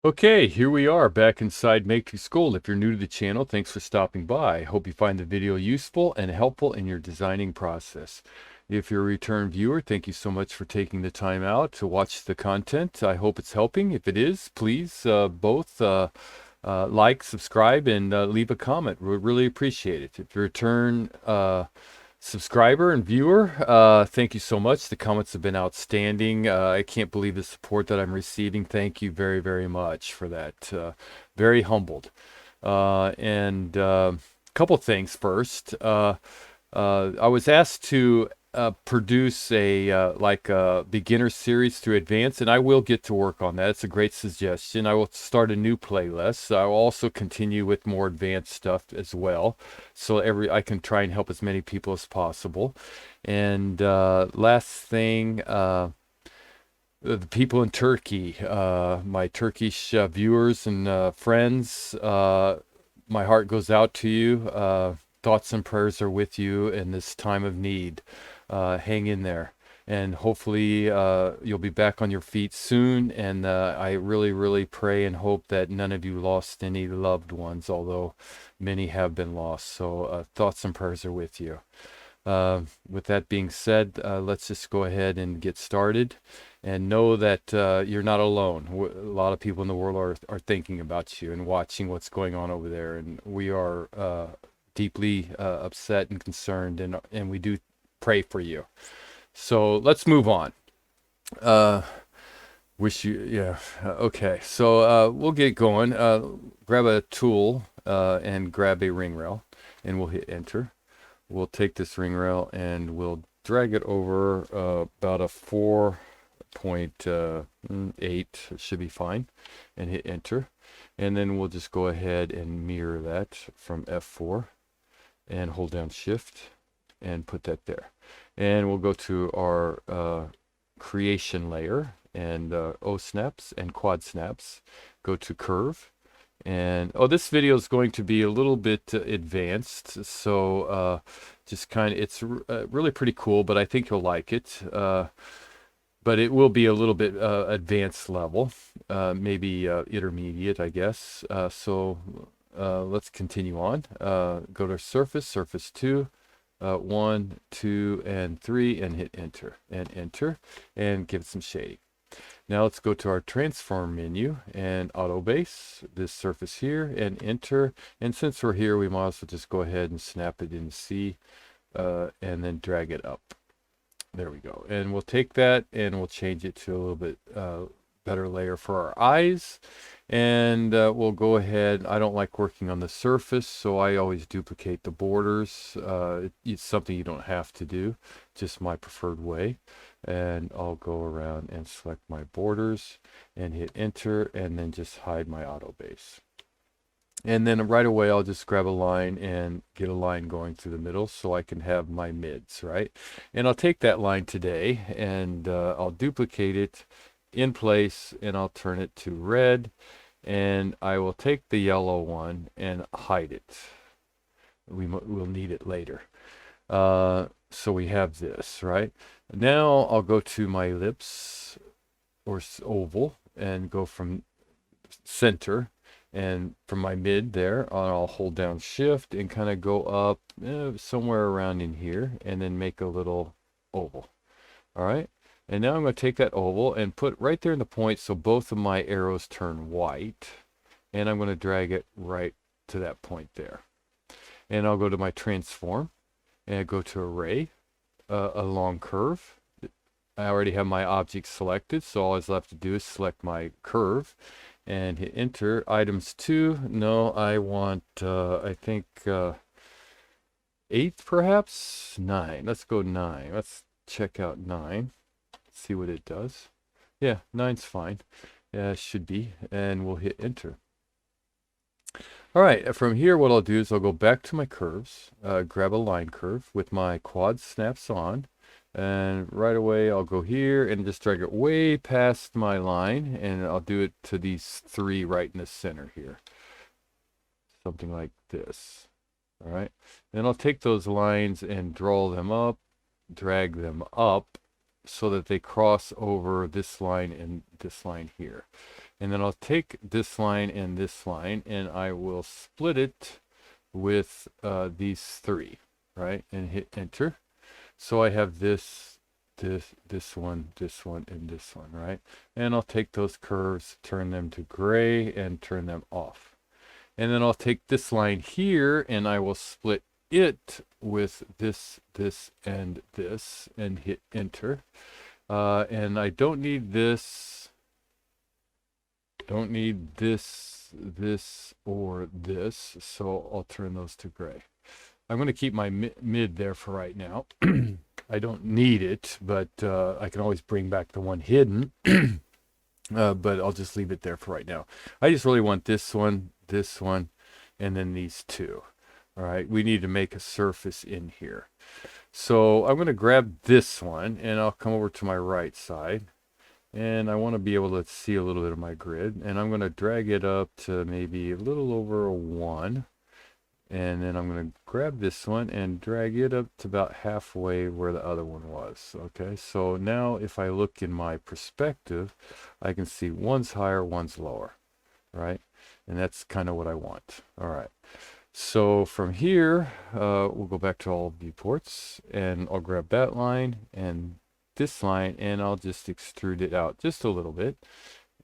Okay, here we are back inside MatrixGold. If you're new to the channel, thanks for stopping by. I hope you find the video useful and helpful in your designing process. If you're a return viewer, thank you so much for taking the time out to watch the content. I hope it's helping. If it is, please both like, subscribe, and leave a comment. We'd really appreciate it. If you return subscriber and viewer, thank you so much. The comments have been outstanding. I can't believe the support that I'm receiving. Thank you very, very much for that. Very humbled. And couple things first. I was asked to produce a beginner series through advanced, and I will get to work on that. It's a great suggestion. I will start a new playlist. I will also continue with more advanced stuff as well, so I can try and help as many people as possible. And last thing, the people in Turkey, my Turkish viewers and friends, my heart goes out to you. Thoughts and prayers are with you in this time of need. Hang in there, and hopefully you'll be back on your feet soon. And I really, really pray and hope that none of you lost any loved ones, although many have been lost. So thoughts and prayers are with you. With that being said, let's just go ahead and get started, and know that you're not alone. A lot of people in the world are thinking about you and watching what's going on over there, and we are deeply upset and concerned, and we do pray for you. So let's move on. Okay. So we'll get going. Grab a tool and grab a ring rail, and we'll hit enter. We'll take this ring rail and we'll drag it over about a 4.8, should be fine, and hit enter. And then we'll just go ahead and mirror that from F4 and hold down shift and put that there. And we'll go to our creation layer and O snaps and quad snaps. Go to curve. And this video is going to be a little bit advanced, so just kind of, it's really pretty cool, but I think you'll like it. But it will be a little bit advanced level, maybe intermediate, I guess. So let's continue on. Go to surface 2, 1, 2, and 3, and hit enter, and give it some shading. Now let's go to our transform menu and auto base this surface here and enter. And since we're here, we might as well just go ahead and snap it in C and then drag it up. There we go. And we'll take that and we'll change it to a little bit better layer for our eyes. And we'll go ahead. I don't like working on the surface, so I always duplicate the borders. It's something you don't have to do, just my preferred way. And I'll go around and select my borders and hit enter, and then just hide my auto base. And then right away I'll just grab a line and get a line going through the middle so I can have my mids, right? And I'll take that line today and I'll duplicate it in place, and I'll turn it to red, and I will take the yellow one and hide it. We'll need it later. So we have this, right? Now I'll go to my ellipse or oval and go from center, and from my mid there, I'll hold down shift and kind of go up somewhere around in here, and then make a little oval. All right. And now I'm going to take that oval and put right there in the point so both of my arrows turn white. And I'm going to drag it right to that point there. And I'll go to my transform and go to array, a long curve. I already have my object selected, so all I have to do is select my curve and hit enter. Items 2. No, I want, I think, 8 perhaps? 9. Let's go 9. Let's check out 9. See what it does. Yeah, 9's fine. Yeah, it should be. And we'll hit enter. All right, from here what I'll do is I'll go back to my curves, grab a line curve with my quad snaps on, and right away I'll go here and just drag it way past my line, and I'll do it to these 3 right in the center here. Something like this. All right, then I'll take those lines and draw them up, drag them up, so that they cross over this line and this line here. And then I'll take this line and this line, and I will split it with these three, right? And hit enter. So I have this one, and this one, right? And I'll take those curves, turn them to gray, and turn them off. And then I'll take this line here, and I will split it with this, and this, and hit enter. And I don't need this, this, or this, so I'll turn those to gray. I'm going to keep my mid there for right now. I don't need it, but I can always bring back the one hidden. But I'll just leave it there for right now. I just really want this one, and then these two. All right, we need to make a surface in here. So I'm going to grab this one, and I'll come over to my right side. And I want to be able to see a little bit of my grid. And I'm going to drag it up to maybe a little over a 1. And then I'm going to grab this one and drag it up to about halfway where the other one was. Okay, so now if I look in my perspective, I can see one's higher, one's lower, right? And that's kind of what I want. All right, so from here, we'll go back to all viewports, and I'll grab that line and this line, and I'll just extrude it out just a little bit.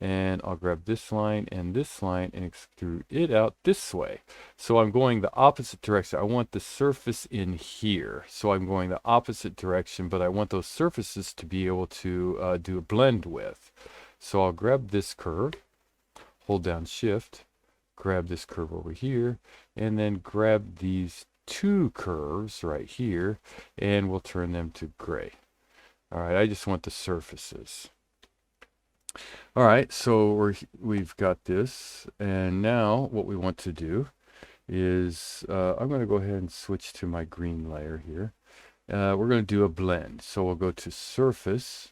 And I'll grab this line and extrude it out this way. So I'm going the opposite direction. I want the surface in here. So I'm going the opposite direction, but I want those surfaces to be able to do a blend with. So I'll grab this curve, hold down shift, grab this curve over here, and then grab these two curves right here, and we'll turn them to gray. All right, I just want the surfaces. All right, so we've got this, and now what we want to do is I'm going to go ahead and switch to my green layer here. We're going to do a blend. So we'll go to surface,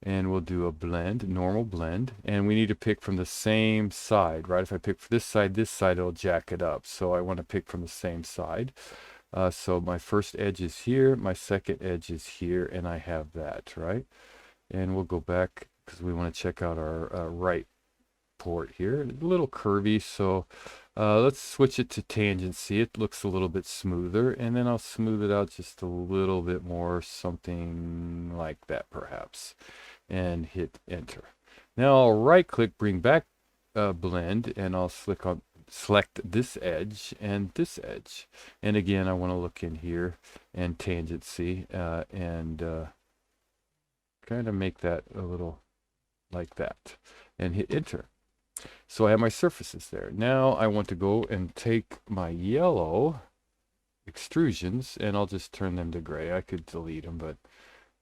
and we'll do a blend, normal blend, and we need to pick from the same side, right? If I pick this side, it'll jack it up. So I want to pick from the same side. So my first edge is here, my second edge is here, and I have that, right? And we'll go back, because we want to check out our right port here. A little curvy, so let's switch it to tangency. It looks a little bit smoother, and then I'll smooth it out just a little bit more, something like that perhaps, and hit enter. Now I'll right click, bring back blend, and I'll select this edge and this edge. And again, I want to look in here and tangency, and kind of make that a little like that, and hit enter. So I have my surfaces there. Now I want to go and take my yellow extrusions, and I'll just turn them to gray. I could delete them, but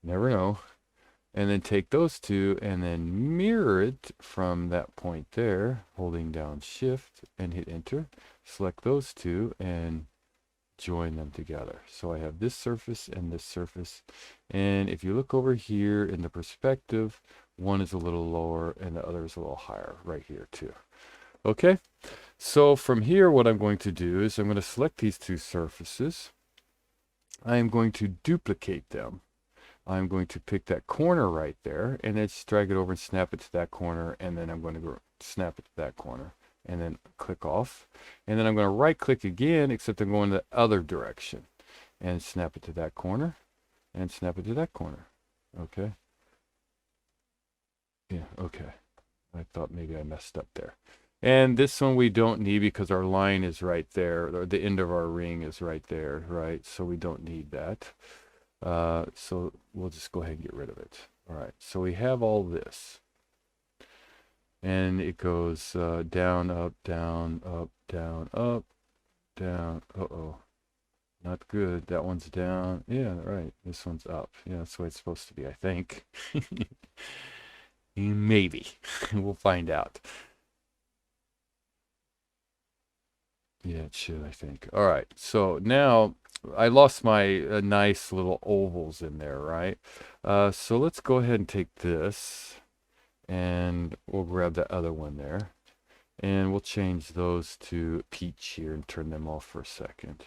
never know. And then take those two and then mirror it from that point there, holding down shift and hit enter. Select those two and join them together. So I have this surface and this surface. And if you look over here in the perspective, one is a little lower and the other is a little higher right here too. Okay, so from here what I'm going to do is I'm going to select these two surfaces. I am going to duplicate them. I'm going to pick that corner right there and then just drag it over and snap it to that corner, and then I'm going to go snap it to that corner and then click off. And then I'm going to right click again, except I'm going the other direction, and snap it to that corner and snap it to that corner. Okay. Yeah, okay. I thought maybe I messed up there. And this one we don't need because our line is right there, or the end of our ring is right there, right? So we don't need that. So we'll just go ahead and get rid of it. All right, so we have all this. And it goes down, up, down, up, down, up, down. Uh-oh. Not good. That one's down. Yeah, right. This one's up. Yeah, that's the way it's supposed to be, I think. Maybe. We'll find out. Yeah, it should, I think. All right. So now I lost my nice little ovals in there, right? So let's go ahead and take this, and we'll grab that other one there, and we'll change those to peach here and turn them off for a second.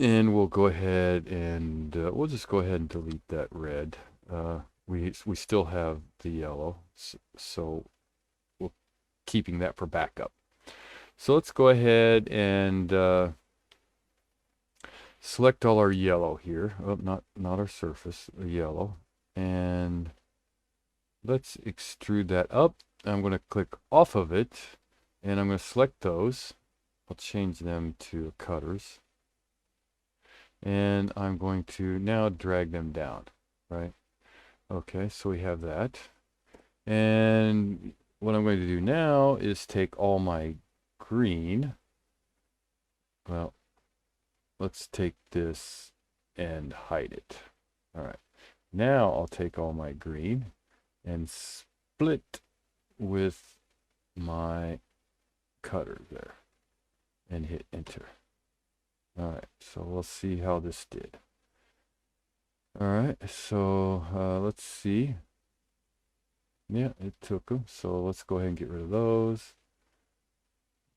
And we'll go ahead and we'll just go ahead and delete that red. We still have the yellow, so keeping that for backup. So let's go ahead and select all our yellow here. Oh, not our surface, the yellow. And let's extrude that up. I'm going to click off of it, and I'm going to select those. I'll change them to cutters. And I'm going to now drag them down, right? Okay, so we have that. And what I'm going to do now is take all my green. Well, let's take this and hide it. All right. Now I'll take all my green and split with my cutter there and hit enter. All right, so we'll see how this did. All right, so let's see. Yeah, it took them. So let's go ahead and get rid of those.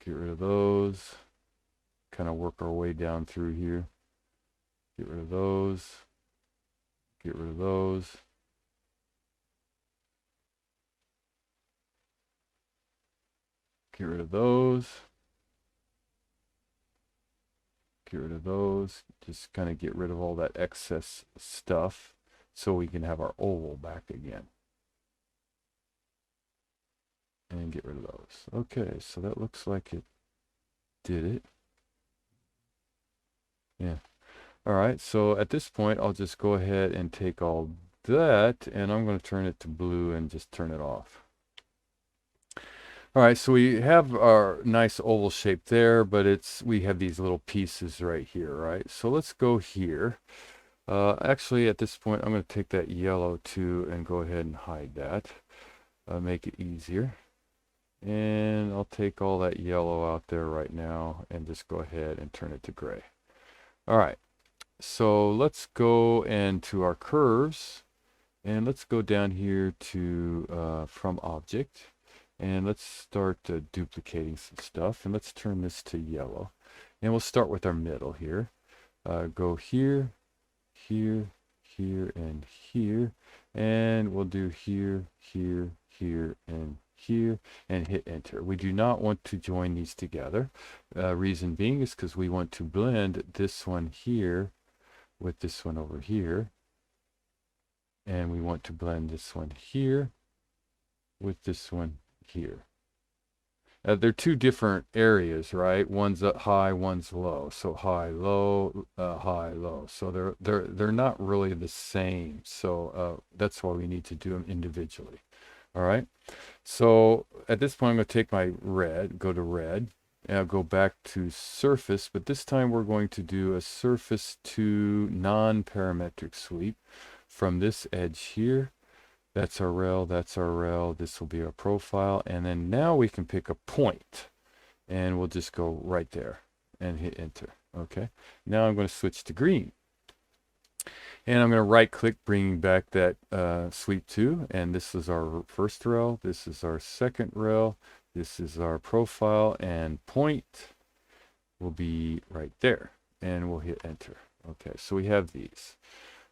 Get rid of those. Kind of work our way down through here. Get rid of those. Get rid of those. Get rid of those. Get rid of those. Just kind of get rid of all that excess stuff so we can have our oval back again. And get rid of those. Okay, so that looks like it did it. Yeah. All right, so at this point, I'll just go ahead and take all that, and I'm going to turn it to blue and just turn it off. All right, so we have our nice oval shape there, but we have these little pieces right here, right? So let's go here. Actually, at this point, I'm going to take that yellow too and go ahead and hide that. Make it easier. And I'll take all that yellow out there right now and just go ahead and turn it to gray. All right, so let's go into our curves, and let's go down here to from object. And let's start duplicating some stuff, and let's turn this to yellow. And we'll start with our middle here. Go here, here, here, and here. And we'll do here, here, here, and here, and hit enter. We do not want to join these together. Reason being is because we want to blend this one here with this one over here. And we want to blend this one here with this one here. They're two different areas, right? One's up high, one's low. So high, low, high, low. So they're not really the same. So that's why we need to do them individually. All right. So at this point, I'm going to take my red, go to red, and I'll go back to surface. But this time we're going to do a surface to non-parametric sweep from this edge here. That's our rail, that's our rail, this will be our profile, and then now we can pick a point, and we'll just go right there and hit enter. Okay, now I'm going to switch to green, and I'm going to right click, bringing back that sweep to, and this is our first rail, this is our second rail, this is our profile, and point will be right there, and we'll hit enter. Okay, so we have these.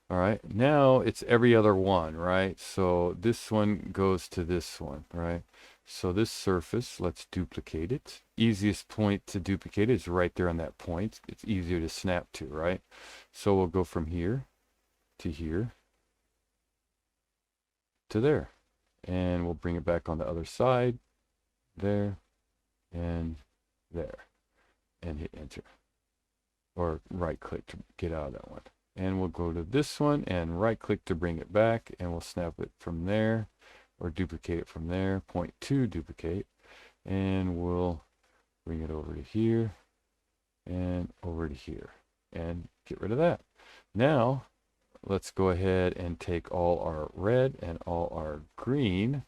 All right, now it's every other one, right? So this one goes to this one, right? So this surface, let's duplicate it. Easiest point to duplicate is right there on that point. It's easier to snap to, right? So we'll go from here to here to there. And we'll bring it back on the other side, there, and there. And hit enter. Or right click to get out of that one. And we'll go to this one and right click to bring it back, and we'll snap it from there or duplicate it from there. Point to duplicate, and we'll bring it over to here and over to here and get rid of that. Now let's go ahead and take all our red and all our green,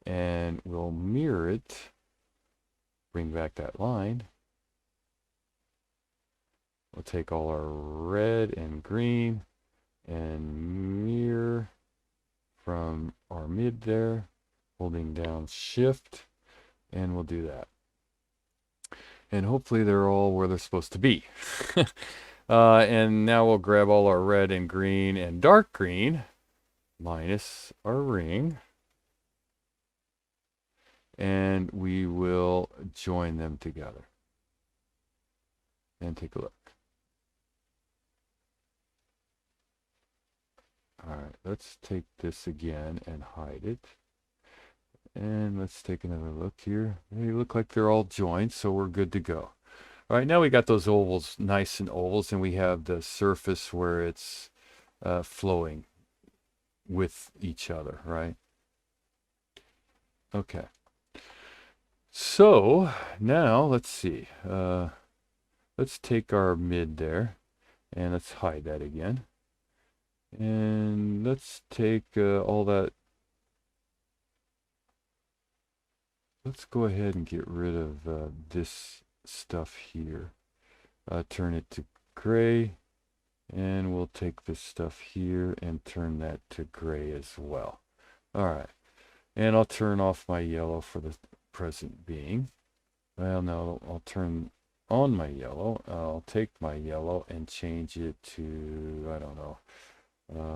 and we'll mirror it, bring back that line. We'll take all our red and green and mirror from our mid there, holding down shift, and we'll do that. And hopefully they're all where they're supposed to be. And now we'll grab all our red and green and dark green, minus our ring. and we will join them together. And take a look. All right, let's take this again and hide it. And let's take another look here. They look like they're all joined, so we're good to go. All right, now we got those ovals nice and ovals, and we have the surface where it's flowing with each other, right? Okay. So now let's see. Let's take our mid there, and let's hide that again. And let's take all that. Let's go ahead and get rid of this stuff here. Turn it to gray, and we'll take this stuff here and turn that to gray as well. All right, and I'll turn off my yellow for the present being. Well, no, I'll turn on my yellow. I'll take my yellow and change it to, I don't know,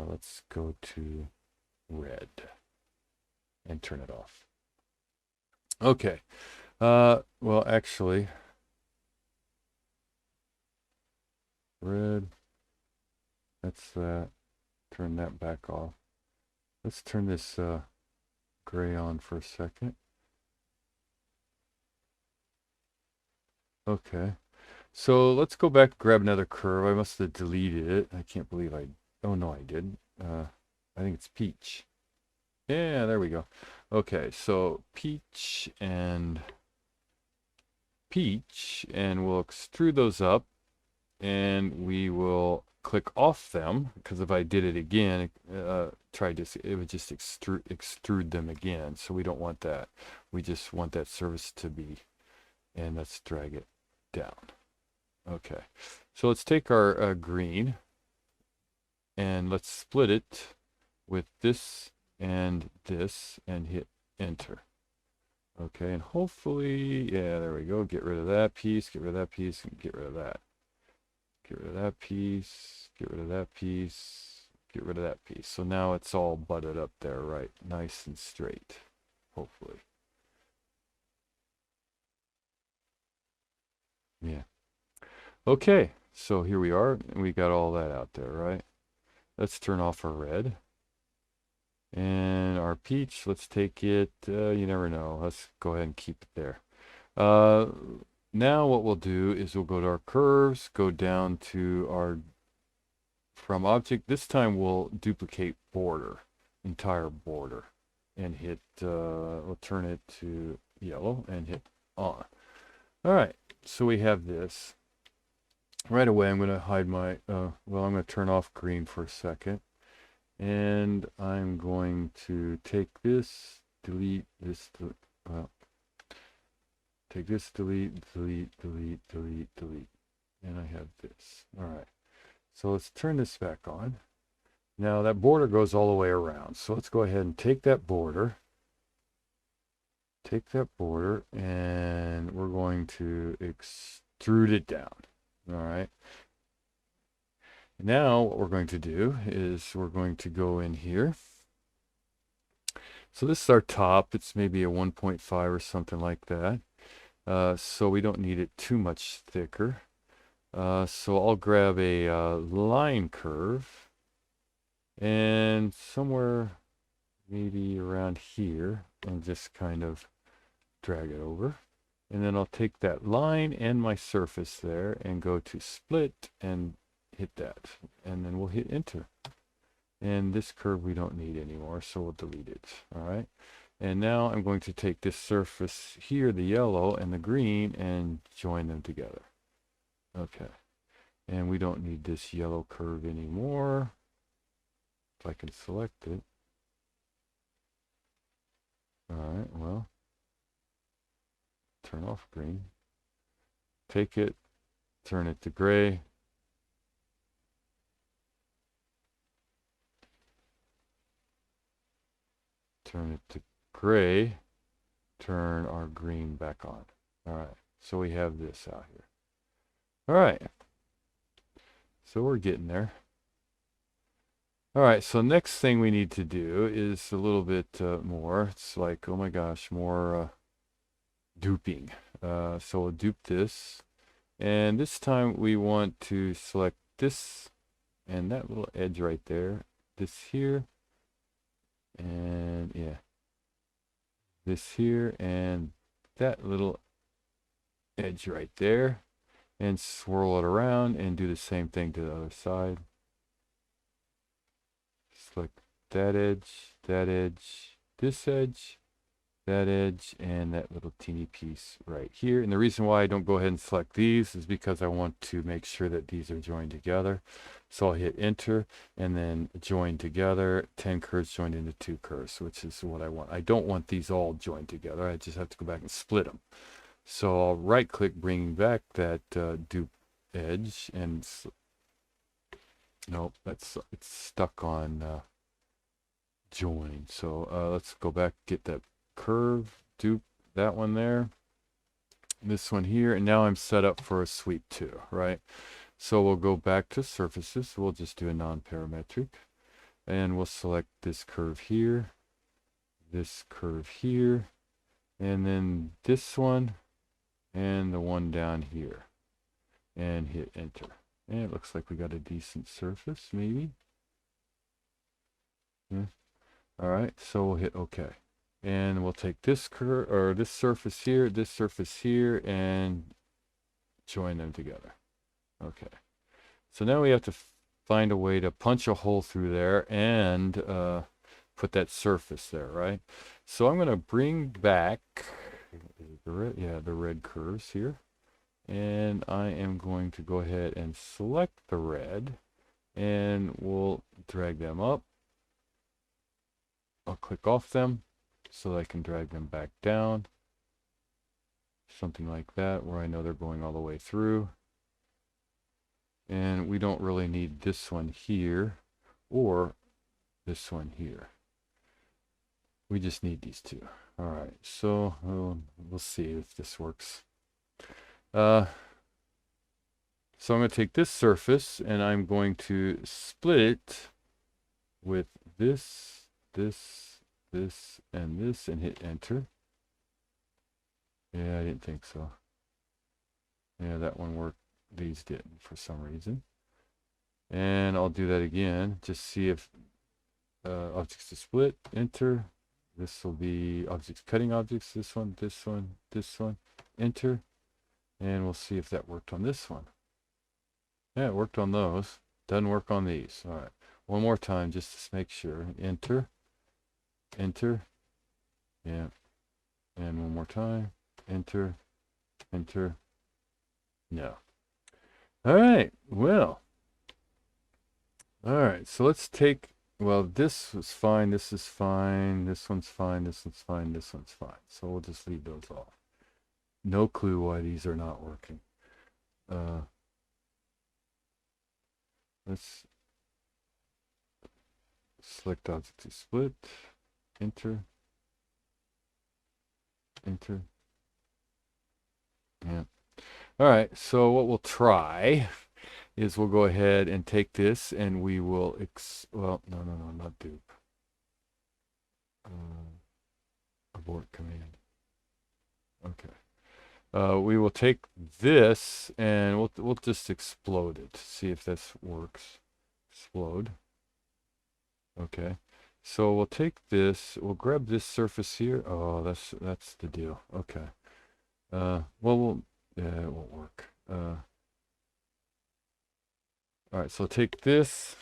let's go to red and turn it off. Okay. Well, actually, red, that's that. Turn that back off. Let's turn this gray on for a second. Okay. So let's go back, grab another curve. I must have deleted it. I can't believe oh no, I didn't. I think it's peach. Yeah, there we go. Okay, so peach, and we'll extrude those up, and we will click off them, because if I did it again, it would just extrude them again. So we don't want that. We just want that surface to be, and let's drag it down. Okay, so let's take our green, and let's split it with this and this, and hit enter. Okay, and hopefully, yeah, there we go. Get rid of that piece, get rid of that piece, and get rid of that. Get rid of that piece, get rid of that piece, get rid of that piece. So now it's all butted up there, right? Nice and straight, hopefully. Yeah. Okay, so here we are. We got all that out there, right? Let's turn off our red. And our peach, let's take it, you never know. Let's go ahead and keep it there. Now what we'll do is we'll go to our curves, go down to our from object. This time we'll duplicate border, entire border, and hit, we'll turn it to yellow and hit on. All right, so we have this. Right away, I'm going to hide my, well, I'm going to turn off green for a second. And I'm going to take this, delete this, well, take this, delete, delete, delete, delete, delete. And I have this. All right. So let's turn this back on. Now that border goes all the way around. So let's go ahead and take that border. Take that border, and we're going to extrude it down. All right. Now what we're going to do is we're going to go in here. So this is our top. It's maybe a 1.5 or something like that. So we don't need it too much thicker. So I'll grab a line curve, and somewhere maybe around here, and just kind of drag it over. And then I'll take that line and my surface there and go to split and hit that, and then we'll hit enter. And this curve we don't need anymore, so we'll delete it. All right, and now I'm going to take this surface here, the yellow and the green, and join them together. Okay, and we don't need this yellow curve anymore. If I can select it. All right, well, turn off green, take it, turn it to gray, turn it to gray, turn our green back on. All right, so we have this out here. All right, so we're getting there. All right, so next thing we need to do is a little bit more. It's like, oh my gosh, more duping. So we'll dupe this, and this time we want to select this and that little edge right there, this here, and yeah, this here, and that little edge right there, and swirl it around and do the same thing to the other side. Select that edge, this edge, that edge, and that little teeny piece right here. And the reason why I don't go ahead and select these is because I want to make sure that these are joined together. So I'll hit enter and then join together, 10 curves joined into 2 curves, which is what I want. I don't want these all joined together. I just have to go back and split them. So I'll right click, bringing back that dupe edge, and nope, it's stuck on join. So let's go back, get that curve, dupe that one there, this one here, and now I'm set up for a sweep 2, right? So we'll go back to surfaces. We'll just do a non-parametric, and we'll select this curve here, and then this one, and the one down here, and hit enter. And it looks like we got a decent surface, maybe. Yeah. All right, so we'll hit OK. And we'll take this curve, or this surface here, and join them together. Okay. So now we have to find a way to punch a hole through there and put that surface there, right? So I'm going to bring back the red curves here. And I am going to go ahead and select the red, and we'll drag them up. I'll click off them so that I can drag them back down. Something like that, where I know they're going all the way through. And we don't really need this one here or this one here. We just need these two. All right, so we'll see if this works. So I'm going to take this surface and I'm going to split it with this, and this, and hit enter. Yeah, I didn't think so. Yeah, that one worked. These didn't for some reason. And I'll do that again. Just see if objects to split, enter. This will be objects, cutting objects, this one, enter. And we'll see if that worked on this one. Yeah, it worked on those. Doesn't work on these. All right. One more time just to make sure. Enter. Enter. Yeah. And one more time. Enter. Enter. No. All right. Well. All right. So let's take, well, this was fine. This is fine. This one's fine. This one's fine. This one's fine. So we'll just leave those off. No clue why these are not working. Let's select object to split, enter, enter. Yeah. All right, so what we'll try is we'll go ahead and take this and we will, well, no, not dupe. Abort command. Okay. We will take this and we'll just explode it. See if this works. Explode. Okay. So we'll take this. We'll grab this surface here. Oh, that's the deal. Okay. Well, yeah, it won't work. All right. So take this,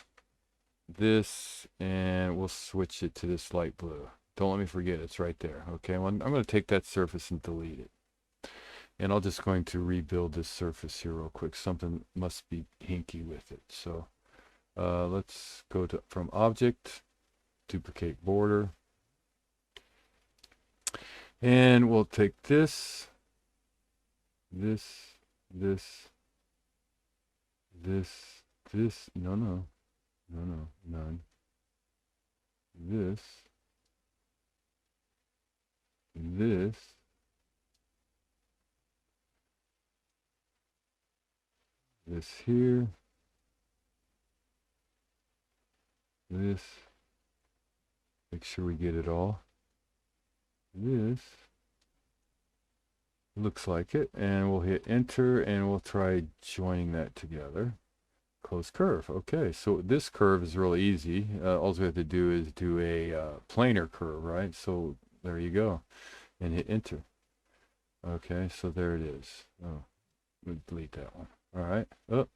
and we'll switch it to this light blue. Don't let me forget. It's right there. Okay. Well, I'm going to take that surface and delete it. And I'm just going to rebuild this surface here real quick. Something must be hinky with it. So let's go to from object, duplicate border. And we'll take this, none, this here, this, make sure we get it all, this, Looks like it. And we'll hit enter and we'll try joining that together. Close curve. Okay, so this curve is really easy. All we have to do is do a planar curve, right? So there you go. And hit enter. Okay, so there it is. Oh, we'll delete that one. All right. Oh,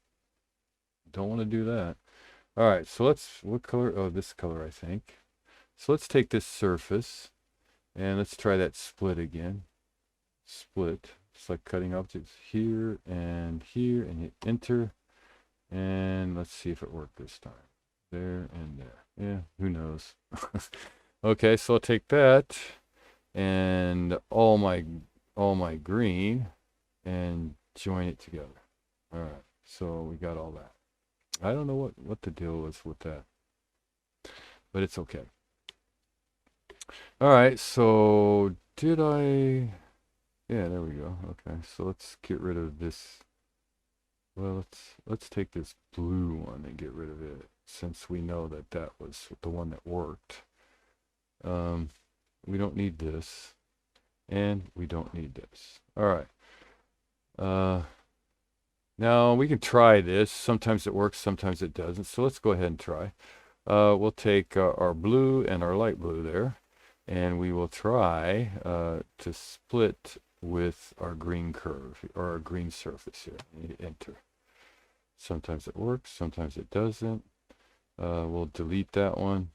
don't want to do that. All right, so let's, what color? Oh, this color, I think. So let's take this surface and let's try that split again. Split. It's like cutting objects here and hit enter. And let's see if it worked this time. There and there. Yeah, who knows? Okay, so I'll take that and all my green and join it together. All right, so we got all that. I don't know what the deal was with that, but it's okay. All right, so did I? Yeah, there we go. Okay, so let's get rid of this. Well, let's take this blue one and get rid of it, since we know that that was the one that worked. We don't need this, and we don't need this. All right. Now we can try this. Sometimes it works, sometimes it doesn't. So let's go ahead and try. We'll take our blue and our light blue there, and we will try to split with our green curve or our green surface here. Enter. Sometimes it works, sometimes it doesn't. We'll delete that one,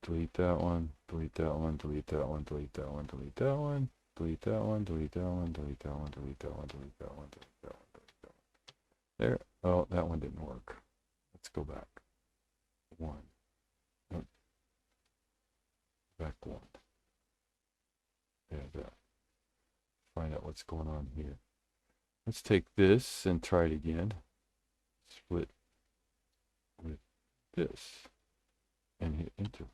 delete that one, delete that one, delete that one, delete that one, delete that one, delete that one, delete that one, delete that one, delete that one, delete that one, delete that one, delete that one. There. Oh, that one didn't work. Let's go back. One. Nope. Back one. Yeah, that. Find out what's going on here. Let's take this and try it again. Split with this and hit enter.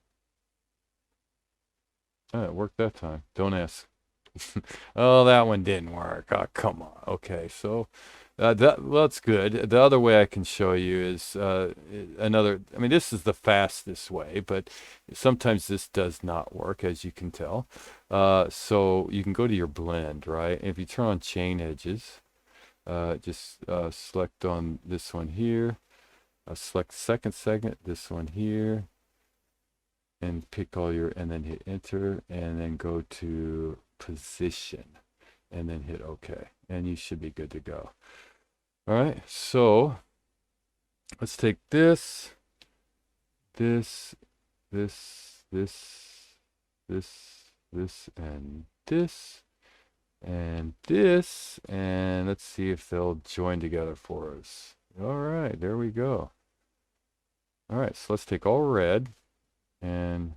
Oh, it worked that time. Don't ask. Oh, that one didn't work. Oh, come on. Okay, so well, that's good. The other way I can show you is another. I mean, this is the fastest way, but sometimes this does not work, as you can tell. So you can go to your blend, right? And if you turn on chain edges, just select on this one here. Select second segment, this one here, and pick all your, and then hit enter, and then go to position, and then hit OK, and you should be good to go. All right, so let's take this, this, this, this, this, this, and this, and this, and let's see if they'll join together for us. All right, there we go. All right, so let's take all red and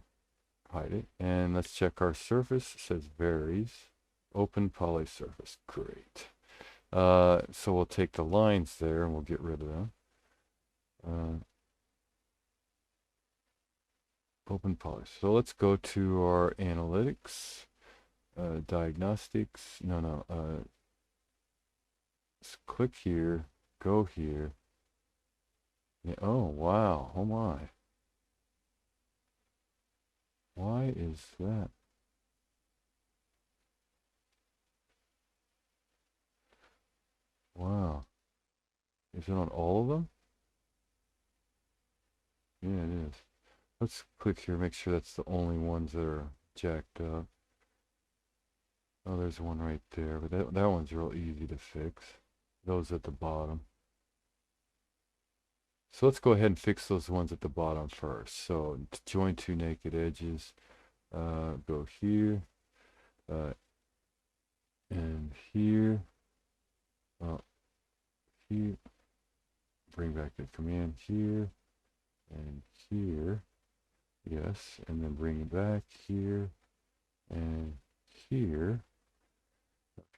hide it, and let's check our surface. It says varies. Open poly surface. Great. So we'll take the lines there and we'll get rid of them. Open poly. So let's go to our analytics, diagnostics. No. Let's click here, go here. Yeah, oh, wow. Oh, my. Why is that? Wow. Is it on all of them? Yeah, it is. Let's click here, make sure that's the only ones that are jacked up. Oh, there's one right there, but that one's real easy to fix. Those at the bottom. So let's go ahead and fix those ones at the bottom first. So to join two naked edges, go here, and here, here, bring back the command here, and here, yes, and then bring it back here, and here.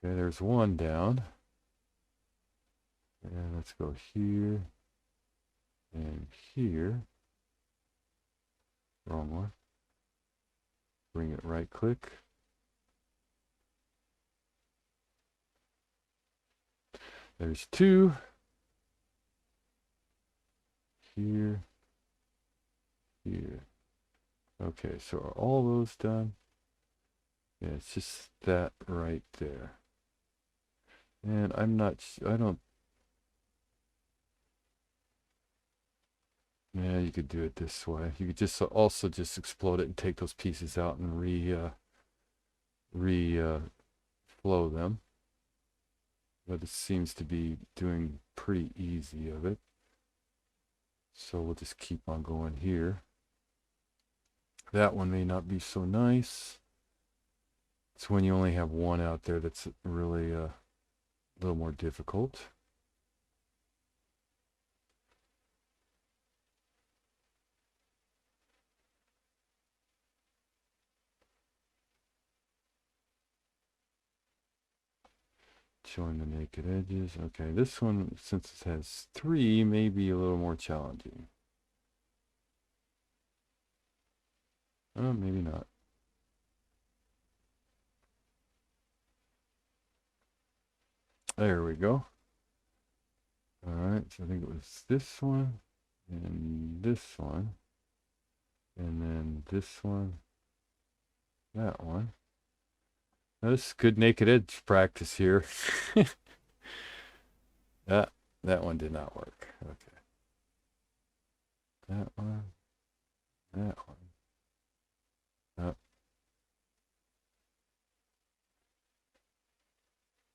Okay, there's one down. And let's go here and here. Wrong one. Bring it right click. There's two. Here. Here. Okay, so are all those done? Yeah, it's just that right there. And I don't, yeah, you could do it this way. You could just also just explode it and take those pieces out and flow them. But it seems to be doing pretty easy of it. So we'll just keep on going here. That one may not be so nice. It's when you only have one out there that's really a little more difficult. Showing the naked edges. Okay, this one, since it has 3, may be a little more challenging. Oh, maybe not. There we go. All right, so I think it was this one, and this one, and then this one, that one. Now, this is good naked edge practice here. That one did not work. Okay. That one, that one.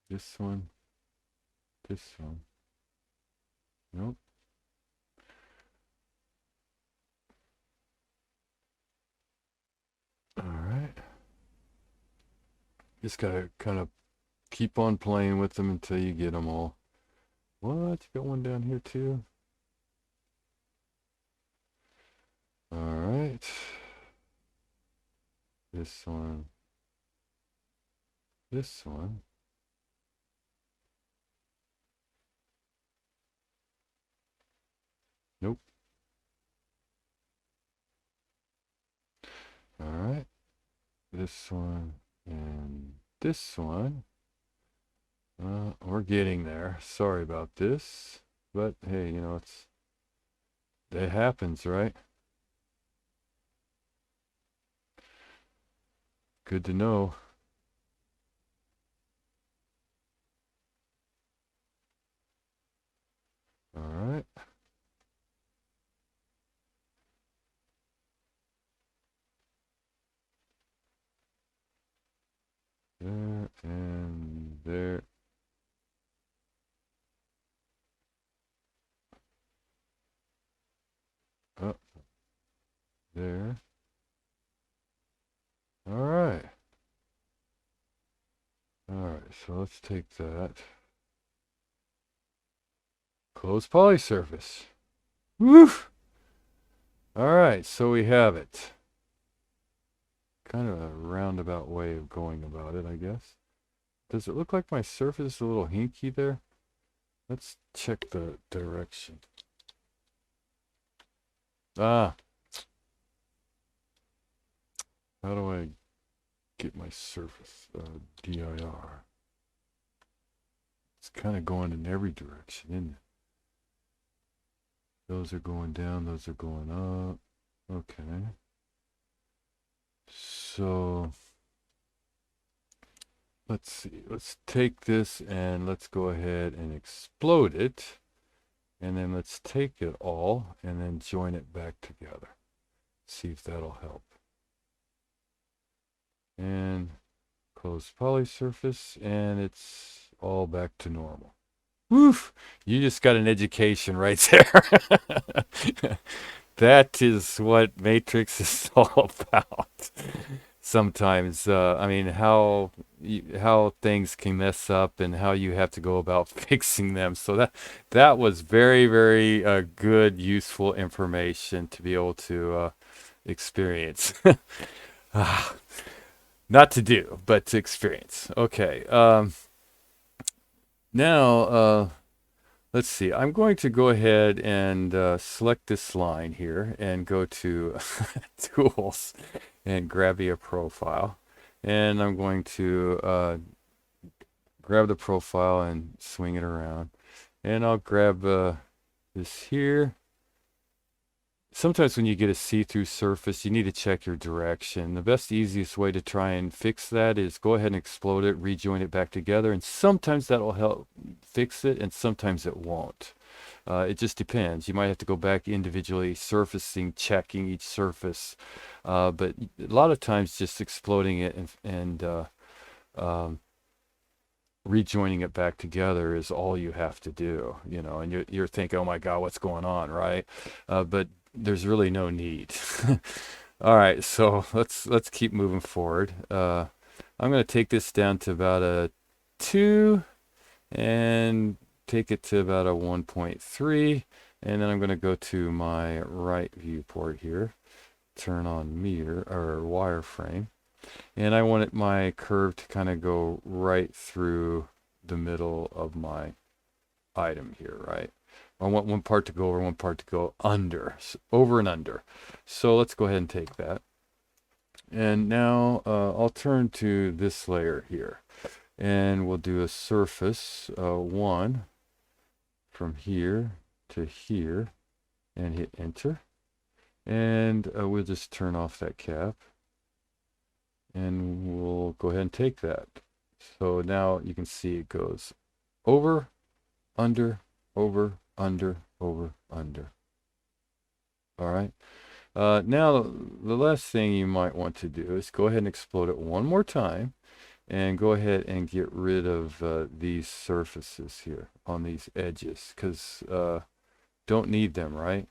This one, this one. Nope. All right. Just gotta kind of keep on playing with them until you get them all. What? You got one down here too? All right. This one. This one. Nope. All right. This one and this one. We're getting there. Sorry about this, but hey, you know, it happens, right? Good to know. All right. There and there. Up there. All right. All right, so let's take that. Close poly surface. Woo! All right, so we have it. Kind of a roundabout way of going about it, I guess. Does it look like my surface is a little hinky there? Let's check the direction. Ah. How do I get my surface? DIR. It's kind of going in every direction, isn't it? Those are going down, those are going up. Okay. So let's see. Let's take this and let's go ahead and explode it. And then let's take it all and then join it back together. See if that'll help. And close poly surface, and it's all back to normal. Woof! You just got an education right there. That is what Matrix is all about. Sometimes, I mean, how things can mess up and how you have to go about fixing them. So that was very, very good, useful information to be able to experience. Not to do, but to experience. Okay. Now, let's see. I'm going to go ahead and select this line here and go to Tools and grab a profile. And I'm going to grab the profile and swing it around. And I'll grab this here. sometimes when you get a see-through surface, you need to check your direction. The best, easiest way to try and fix that is go ahead and explode it, rejoin it back together, and sometimes that will help fix it, and sometimes it won't. It just depends. You might have to go back individually, surfacing, checking each surface. But a lot of times just exploding it and um, rejoining it back together is all you have to do, you know, and you're thinking, oh my God, what's going on, right? But there's really no need. All right, so let's keep moving forward. I'm going to take this down to about a 2 and take it to about a 1.3, and then I'm going to go to my right viewport here, turn on mirror or wireframe, and I want my curve to kind of go right through the middle of my item here, right? I want one part to go over, one part to go under, over and under. So let's go ahead and take that. And now I'll turn to this layer here, and we'll do a surface 1 from here to here, and hit enter. And we'll just turn off that cap, and we'll go ahead and take that. So now you can see it goes over, under, over, under, over, under. All right. Now, the last thing you might want to do is go ahead and explode it one more time, and go ahead and get rid of these surfaces here on these edges, because don't need them, right?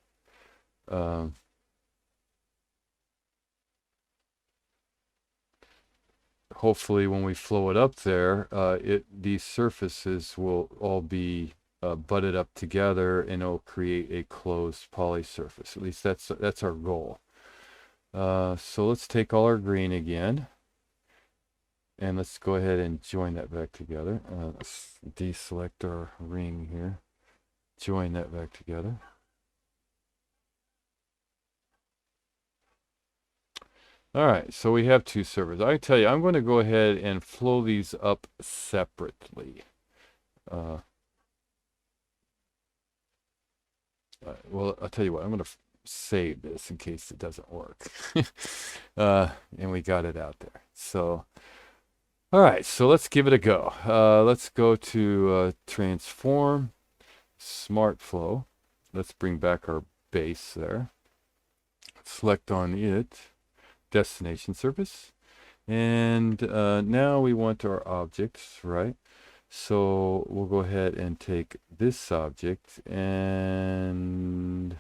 Hopefully when we flow it up there, these surfaces will all be butted up together, and it'll create a closed poly surface. At least that's our goal. So let's take all our green again, and let's go ahead and join that back together. Let's deselect our ring here, join that back together. All right, so we have 2 servers. I tell you, I'm going to go ahead and flow these up separately. Well, I'll tell you what, I'm going to save this in case it doesn't work. And we got it out there. So, all right, so let's give it a go. Let's go to transform, smart flow. Let's bring back our base there. Select on it, destination surface. And now we want our objects, right? So we'll go ahead and take this object and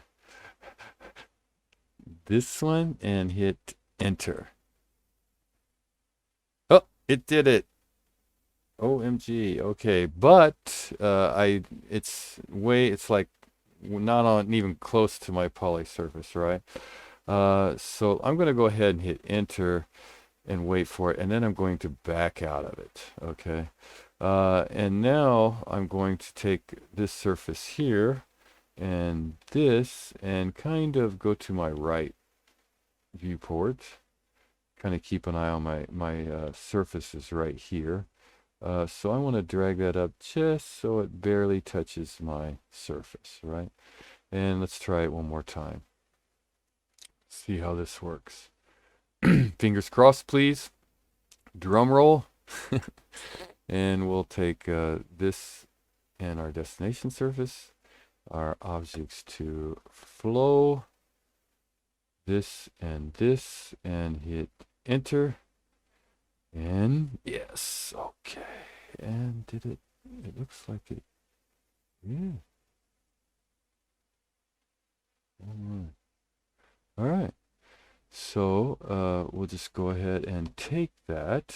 this one and hit enter. Oh, it did it. OMG. Okay, but it's like not on even close to my poly surface, right? So I'm going to go ahead and hit enter and wait for it, and then I'm going to back out of it. Okay. And now I'm going to take this surface here and this and kind of go to my right viewport, kind of keep an eye on my surfaces right here. So I want to drag that up just so it barely touches my surface, right? And let's try it one more time. See how this works. Fingers crossed, please. Drum roll. And we'll take this and our destination surface, our objects to flow, this, and hit enter. And yes, okay. And did it? It looks like it. Yeah. All right. So we'll just go ahead and take that.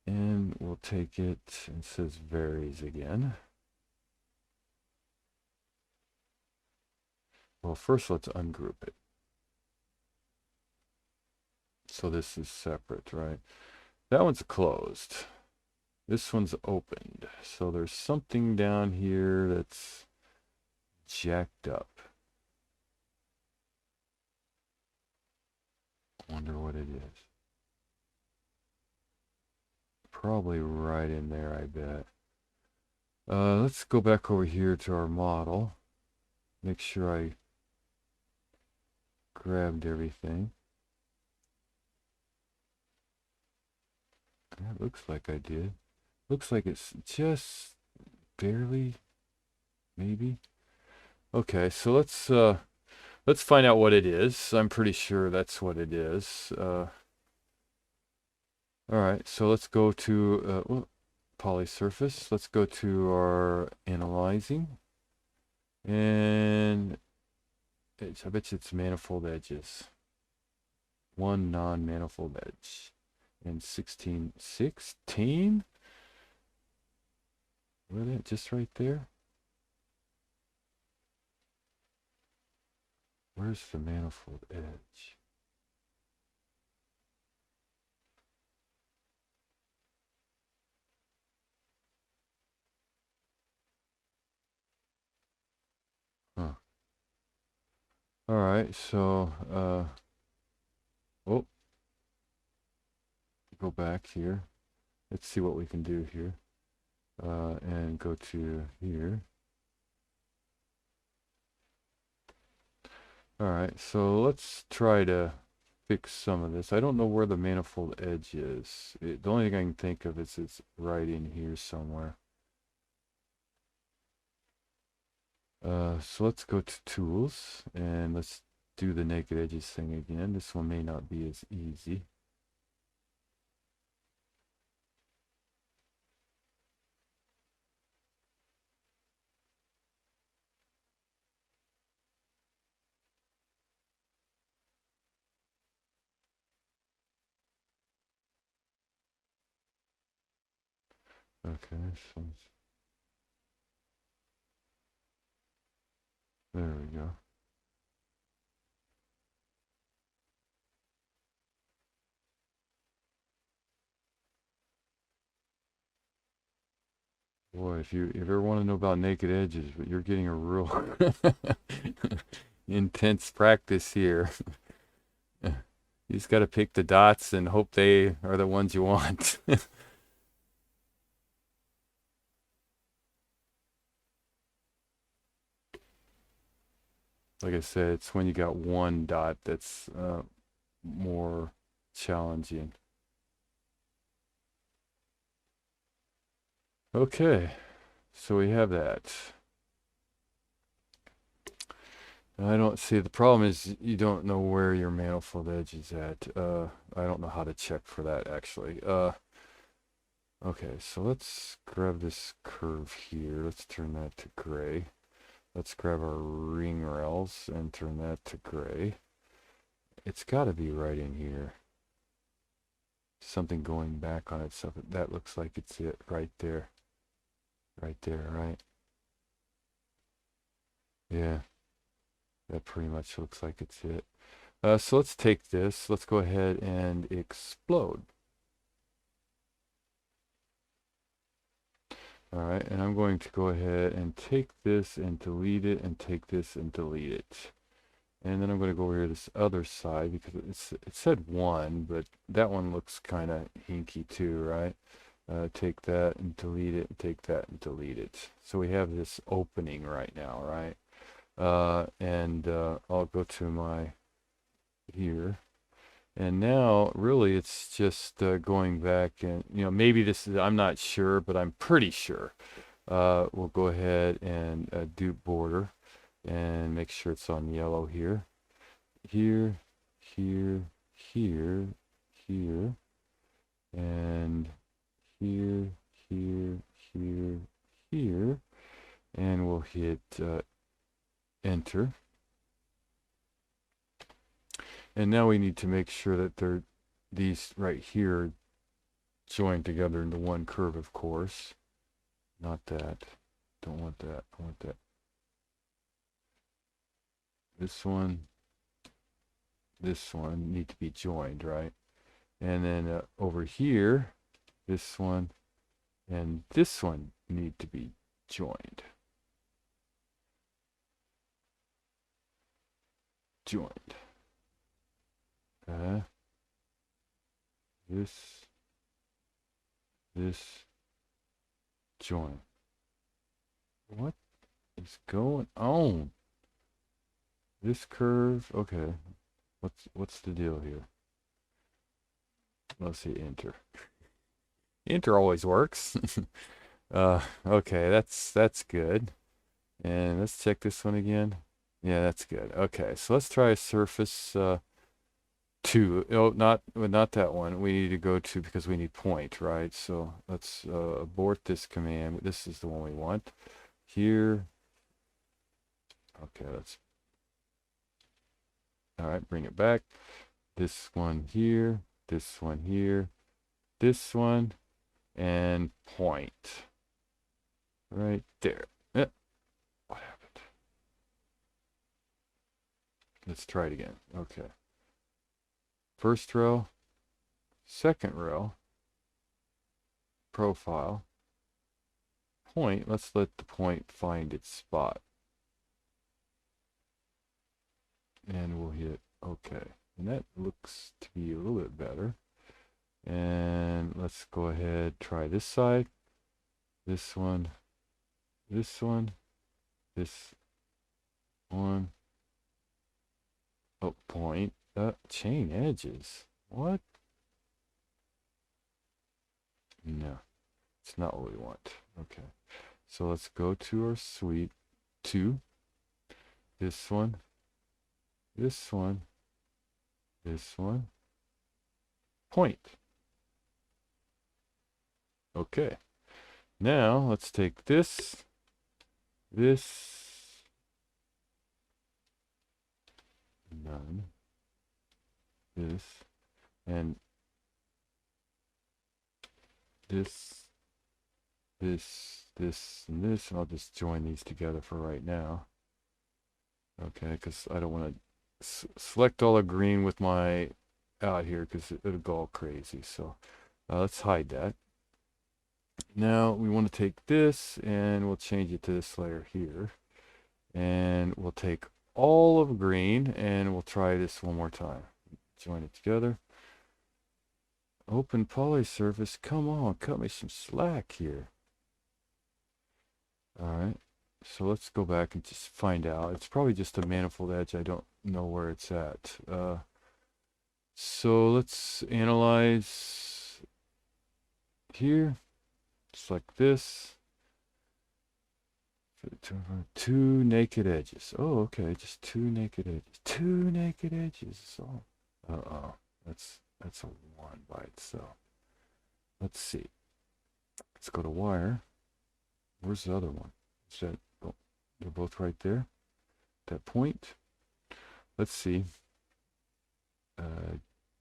And we'll take it, it says varies again. Well, first let's ungroup it. So this is separate, right? That one's closed. This one's opened. So there's something down here that's jacked up. Wonder what it is. Probably right in there, I bet. Let's go back over here to our model. Make sure I grabbed everything. That looks like I did. Looks like it's just barely, maybe. Okay, so let's find out what it is. I'm pretty sure that's what it is. All right, so let's go to poly surface. Let's go to our analyzing, and I bet you it's manifold edges. One non-manifold edge, and 16. Where that? Just right there. Where's the manifold edge? Huh. All right, so oh, go back here. Let's see what we can do here. And go to here. All right, so let's try to fix some of this. I don't know where the manifold edge is. The only thing I can think of is it's right in here somewhere. So let's go to tools and let's do the naked edges thing again. This one may not be as easy. Okay, so there we go. Boy, if you ever want to know about naked edges, but you're getting a real intense practice here. You just got to pick the dots and hope they are the ones you want. Like I said, it's when you got one dot that's more challenging. Okay, so we have that. I don't see, the problem is you don't know where your manifold edge is at. I don't know how to check for that actually. Okay, so let's grab this curve here. Let's turn that to gray. Let's grab our ring rails and turn that to gray. It's got to be right in here. Something going back on itself. That looks like it's it right there. Right there, right? Yeah, that pretty much looks like it's it. So let's take this. Let's go ahead and explode. All right, and I'm going to go ahead and take this and delete it and take this and delete it. And then I'm going to go over here to this other side because it said one, but that one looks kind of hinky too, right? Take that and delete it, and take that and delete it. So we have this opening right now, right? I'll go to my here. And now really it's just going back and, maybe this is, I'm not sure, but I'm pretty sure. We'll go ahead and do border and make sure it's on yellow here. Here, here, here, here, and here, here, here, here, and we'll hit enter. And now we need to make sure that these right here joined together into one curve, of course. Not that. Don't want that. I want that. This one need to be joined, right? And then over here, this one and this one need to be joined. Joined. This, join. What is going on? This curve, okay. What's the deal here? Let's see, enter. Enter always works. Okay, that's good. And let's check this one again. Yeah, that's good. Okay, so let's try surface 2. Oh, not that one. We need to go to, because we need point, right? So let's abort this command. This is the one we want. Here. Okay, all right, bring it back. This one here, this one here, this one, and point. Right there. What happened? Let's try it again. Okay. First row, second row, profile, point. Let's let the point find its spot. And we'll hit OK. And that looks to be a little bit better. And let's go ahead, try this side, this one, this one, this one. Oh, point. Chain edges. What? No, it's not what we want. Okay. So let's go to our suite 2. This one, this one, this one. Point. Okay. Now let's take this, none, this, and this, and this, and I'll just join these together for right now. Okay, because I don't want to select all the green with my out here, because it'll go all crazy. So let's hide that. Now we want to take this and we'll change it to this layer here. And we'll take all of green and we'll try this one more time. Join it together. Open poly surface. Come on, cut me some slack here. All right. So let's go back and just find out. It's probably just a manifold edge. I don't know where it's at. So let's analyze here. Select this. 2 naked edges. Oh, okay, just 2 naked edges. 2 naked edges. So, that's a 1 by itself. Let's see. Let's go to wire. Where's the other one? Is that? Oh, they're both right there. That point. Let's see.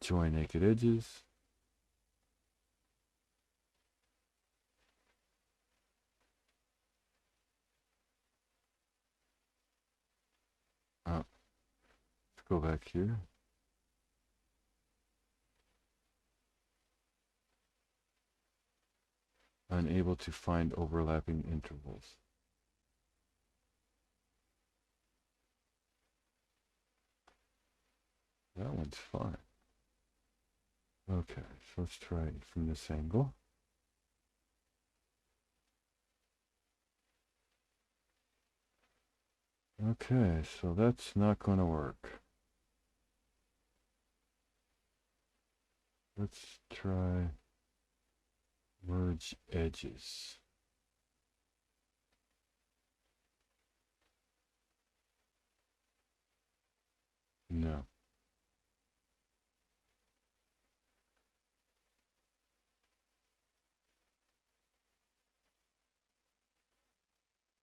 Join naked edges. Let's go back here. Unable to find overlapping intervals. That one's fine. Okay, so let's try it from this angle. Okay, so that's not going to work. Let's try merge edges. No.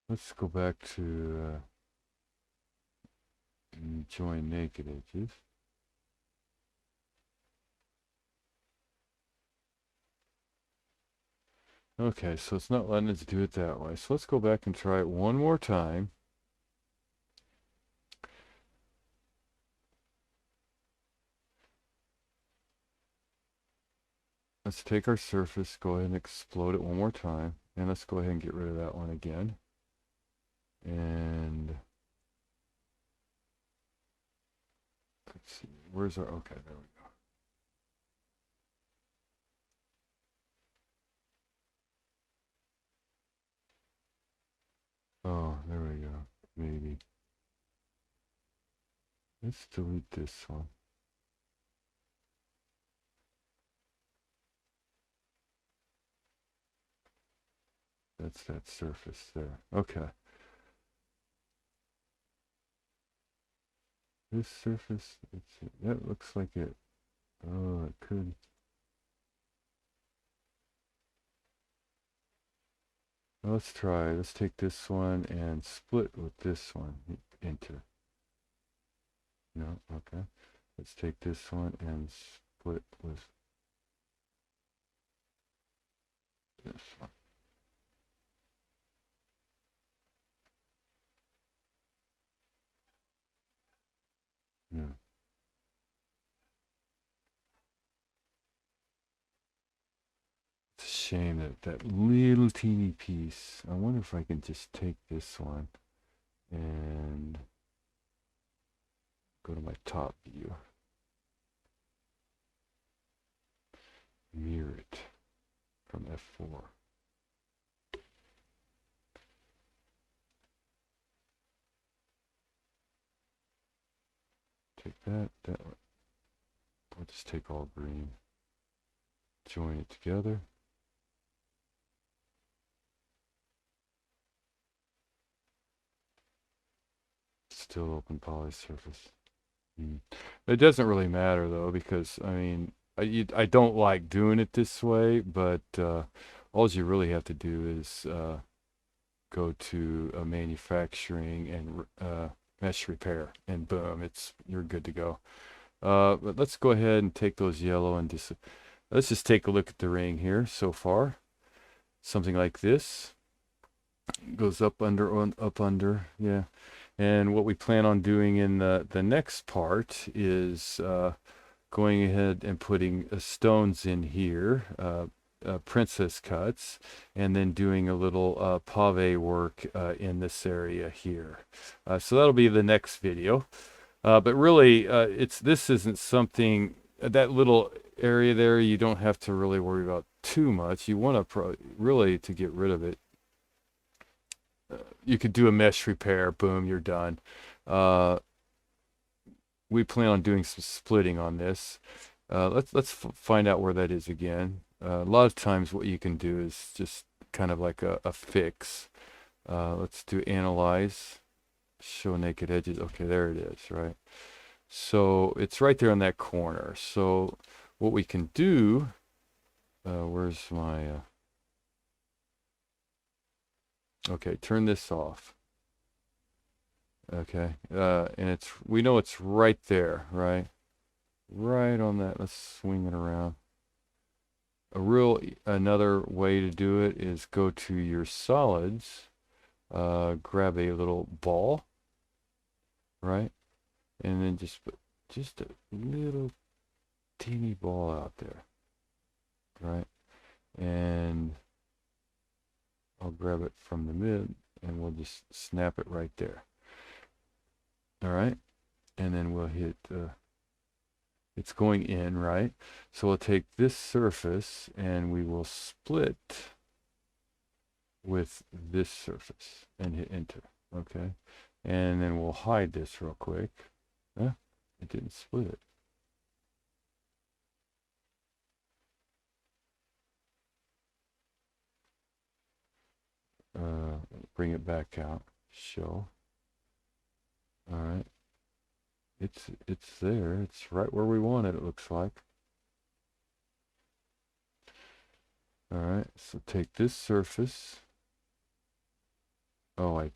Let's go back to join naked edges. Okay, so it's not letting us do it that way. So let's go back and try it one more time. Let's take our surface, go ahead and explode it one more time. And let's go ahead and get rid of that one again. And let's see, where's our, okay, there we go. Oh, there we go, maybe. Let's delete this one. That's that surface there. Okay. This surface, that looks like it. Oh, it could. Let's try. Let's take this one and split with this one. Enter. No, okay. Let's take this one and split with this one. Yeah. It's a shame that that little teeny piece. I wonder if I can just take this one and go to my top view. Mirror it from F4. Take that, that one. I'll just take all green. Join it together. Still open poly surface. It doesn't really matter though, because I mean, I don't like doing it this way, but all you really have to do is go to a manufacturing and mesh repair, and boom, you're good to go. But let's go ahead and take those yellow and just let's just take a look at the ring here so far. Something like this goes up under, up under, yeah. And what we plan on doing in the next part is going ahead and putting stones in here, princess cuts, and then doing a little pave work in this area here. So that'll be the next video. But really, this isn't something, that little area there, you don't have to really worry about too much. You want to really to get rid of it. You could do a mesh repair, boom, you're done. We plan on doing some splitting on this. Let's find out where that is again. A lot of times what you can do is just kind of like a fix. Let's do analyze, show naked edges. Okay, there it is, right? So it's right there in that corner. So what we can do, where's my, okay, turn this off. Okay, and we know it's right there, right? Right on that. Let's swing it around. Another way to do it is go to your solids, grab a little ball, right? And then just put just a little teeny ball out there, right? And I'll grab it from the mid and we'll just snap it right there. All right. And then we'll hit, it's going in, right? So we'll take this surface and we will split with this surface and hit enter. Okay. And then we'll hide this real quick. It didn't split it. Bring it back out. Show. All right. It's there. It's right where we want it, it looks like. All right. So take this surface. Oh, I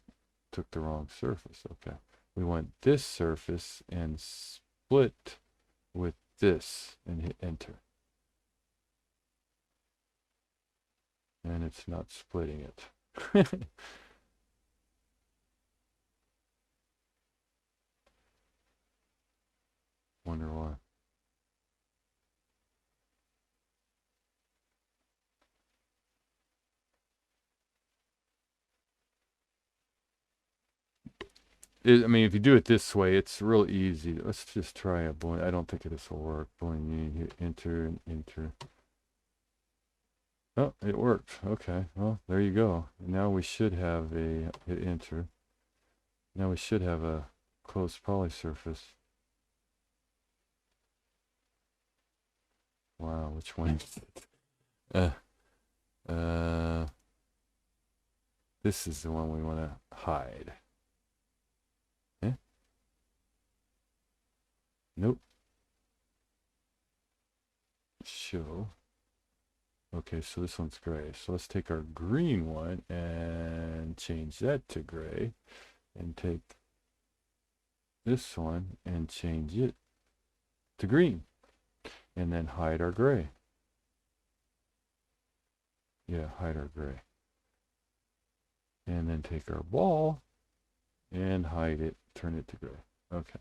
took the wrong surface. Okay. We want this surface and split with this and hit enter. And it's not splitting it. Wonder why. I mean, if you do it this way, it's real easy. Let's just try a boing. I don't think this will work. Boing, hit enter and enter. Oh, it worked. Okay. Well, there you go. Now we should have hit enter. Now we should have a closed poly surface. Wow, which one is it? This is the one we want to hide. Eh? Nope. Show. Okay, so this one's gray. So let's take our green one and change that to gray. And take this one and change it to green. And then hide our gray. Yeah, hide our gray. And then take our ball and hide it, turn it to gray. Okay.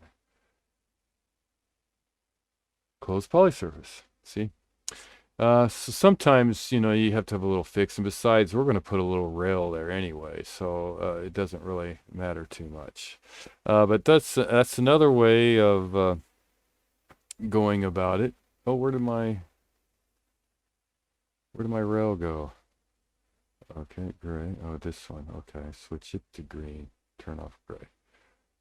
Close polysurface. See? So sometimes, you know, you have to have a little fix. And besides, we're going to put a little rail there anyway. So it doesn't really matter too much. But that's another way of going about it. Oh, where did my rail go? Okay, gray. Oh, this one. Okay, switch it to green. Turn off gray.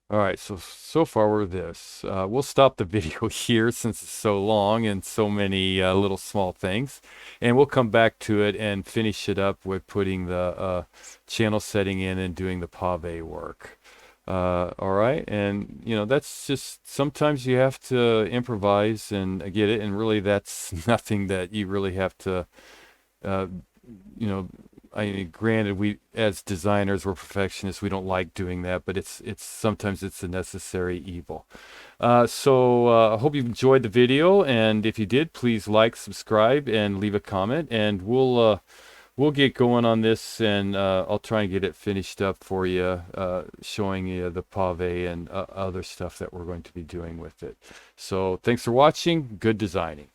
All right, so far we're this. We'll stop the video here since it's so long and so many little small things. And we'll come back to it and finish it up with putting the channel setting in and doing the pave work. All right, and you know, that's just, sometimes you have to improvise and get it, and really that's nothing that you really have to, you know, I mean, granted, we as designers, we're perfectionists. We don't like doing that, but it's sometimes it's a necessary evil. I hope you enjoyed the video, and if you did, please like, subscribe, and leave a comment, and we'll get going on this, and I'll try and get it finished up for you, showing you the pave and other stuff that we're going to be doing with it. So thanks for watching. Good designing.